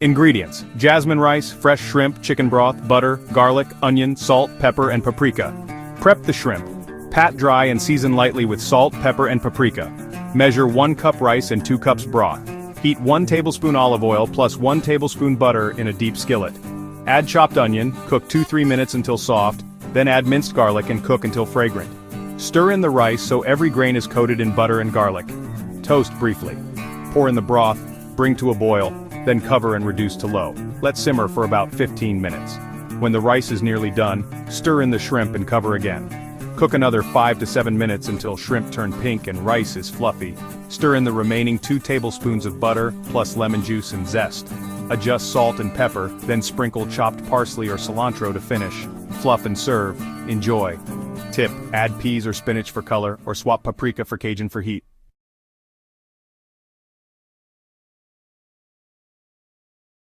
Ingredients: jasmine rice, fresh shrimp, chicken broth, butter, garlic, onion, salt, pepper, and paprika. Prep the shrimp. Pat dry and season lightly with salt, pepper, and paprika. Measure 1 cup rice and 2 cups broth. Heat 1 tablespoon olive oil plus 1 tablespoon butter in a deep skillet. Add chopped onion, cook 2-3 minutes until soft, then add minced garlic and cook until fragrant. Stir in the rice so every grain is coated in butter and garlic. Toast briefly. Pour in the broth, bring to a boil, then cover and reduce to low. Let simmer for about 15 minutes. When the rice is nearly done, stir in the shrimp and cover again. Cook another 5 to 7 minutes until shrimp turn pink and rice is fluffy. Stir in the remaining 2 tablespoons of butter, plus lemon juice and zest. Adjust salt and pepper, then sprinkle chopped parsley or cilantro to finish. Fluff and serve. Enjoy. Tip: add peas or spinach for color, or swap paprika for Cajun for heat.